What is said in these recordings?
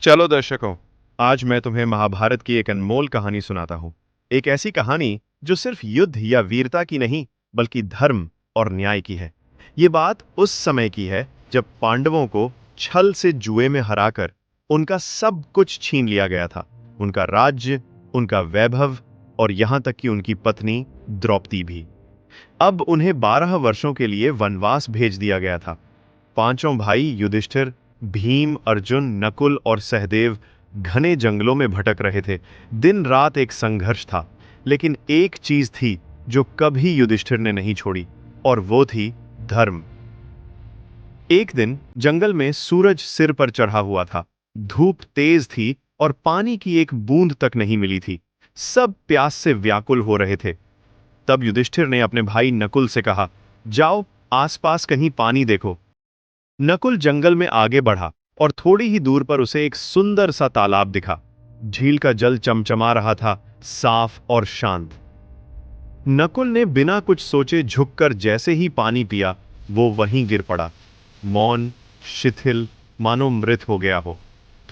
चलो दर्शकों, आज मैं तुम्हें महाभारत की एक अनमोल कहानी सुनाता हूँ। एक ऐसी कहानी जो सिर्फ युद्ध या वीरता की नहीं, बल्कि धर्म और न्याय की है। ये बात उस समय की है जब पांडवों को छल से जुए में हराकर उनका सब कुछ छीन लिया गया था। उनका राज्य, उनका वैभव और यहाँ तक कि उनकी पत्नी द्रौपदी भी। अब उन्हें 12 वर्षों के लिए वनवास भेज दिया गया था। पांचों भाई युधिष्ठिर, भीम, अर्जुन, नकुल और सहदेव घने जंगलों में भटक रहे थे। दिन रात एक संघर्ष था, लेकिन एक चीज थी जो कभी युधिष्ठिर ने नहीं छोड़ी, और वो थी धर्म। एक दिन जंगल में सूरज सिर पर चढ़ा हुआ था। धूप तेज थी और पानी की एक बूंद तक नहीं मिली थी। सब प्यास से व्याकुल हो रहे थे। तब युधिष्ठिर ने अपने भाई नकुल से कहा, जाओ आसपास कहीं पानी देखो। नकुल जंगल में आगे बढ़ा और थोड़ी ही दूर पर उसे एक सुंदर सा तालाब दिखा। झील का जल चमचमा रहा था, साफ और शांत। नकुल ने बिना कुछ सोचे झुककर जैसे ही पानी पिया, वो वहीं गिर पड़ा, मौन, शिथिल, मानो मृत हो गया हो।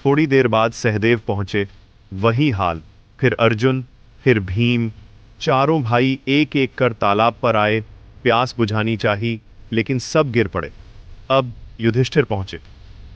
थोड़ी देर बाद सहदेव पहुंचे। वही हाल। फिर अर्जुन, फिर भीम। चारों भाई एक एक कर तालाब पर आए, प्यास बुझानी चाही, लेकिन सब गिर पड़े। अब युधिष्ठिर पहुंचे।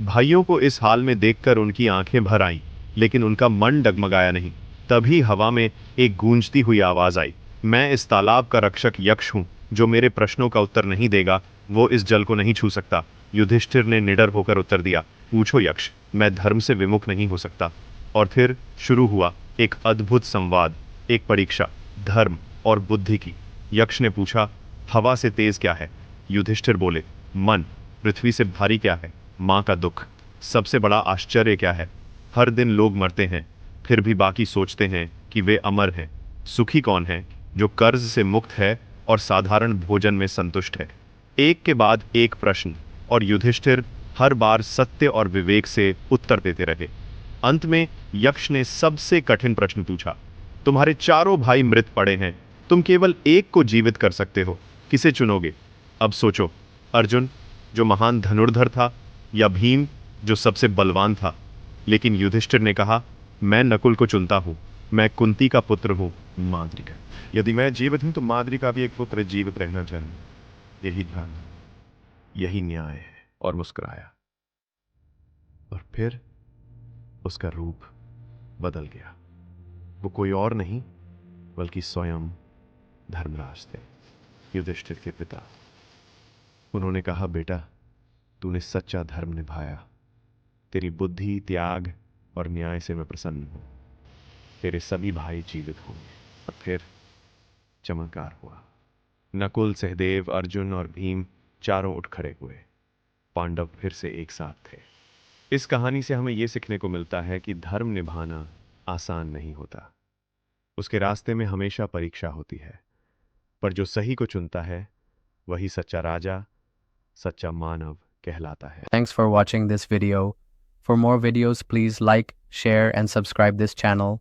भाइयों को इस हाल में देखकर उनकी आंखें भर आईं, लेकिन उनका मन डगमगाया नहीं। तभी हवा में एक गूंजती हुई आवाज आई, मैं इस तालाब का रक्षक यक्ष हूं। जो मेरे प्रश्नों का उत्तर नहीं देगा, वो इस जल को नहीं छू सकता। युधिष्ठिर ने निडर होकर उत्तर दिया, पूछो यक्ष, मैं धर्म से विमुख नहीं हो सकता। और फिर शुरू हुआ एक अद्भुत संवाद, एक परीक्षा, धर्म और बुद्धि की। यक्ष ने पूछा, हवा से तेज क्या है? युधिष्ठिर बोले, मन। पृथ्वी से भारी क्या है? मां का दुख। सबसे बड़ा आश्चर्य क्या है? हर दिन लोग मरते हैं, फिर भी बाकी सोचते हैं कि वे अमर हैं। सुखी कौन है? जो कर्ज से मुक्त है और साधारण भोजन में संतुष्ट है। एक के बाद एक प्रश्न, और युधिष्ठिर हर बार सत्य और विवेक से उत्तर देते रहे। अंत में यक्ष ने सबसे कठिन प्रश्न पूछा, तुम्हारे चारों भाई मृत पड़े हैं, तुम केवल एक को जीवित कर सकते हो, किसे चुनोगे? अब सोचो, अर्जुन जो महान धनुर्धर था, या भीम जो सबसे बलवान था? लेकिन युधिष्ठिर ने कहा, मैं नकुल को चुनता हूं। मैं कुंती का पुत्र हूं। माद्री का, यदि मैं जीवित हूं तो माद्री का भी एक पुत्र जीवित रहना चाहिए। यही ध्यान, यही न्याय है। और मुस्कुराया। और फिर उसका रूप बदल गया। वो कोई और नहीं, बल्कि स्वयं धर्मराज थे, युधिष्ठिर के पिता। उन्होंने कहा, बेटा, तूने सच्चा धर्म निभाया। तेरी बुद्धि, त्याग और न्याय से मैं प्रसन्न हूं। तेरे सभी भाई जीवित होंगे। और फिर चमत्कार हुआ। नकुल, सहदेव, अर्जुन और भीम चारों उठ खड़े हुए। पांडव फिर से एक साथ थे। इस कहानी से हमें यह सीखने को मिलता है कि धर्म निभाना आसान नहीं होता। उसके रास्ते में हमेशा परीक्षा होती है, पर जो सही को चुनता है वही सच्चा राजा, सच्चा मानव कहलाता है। Thanks for watching this video. For more videos, please like, share, and subscribe this channel.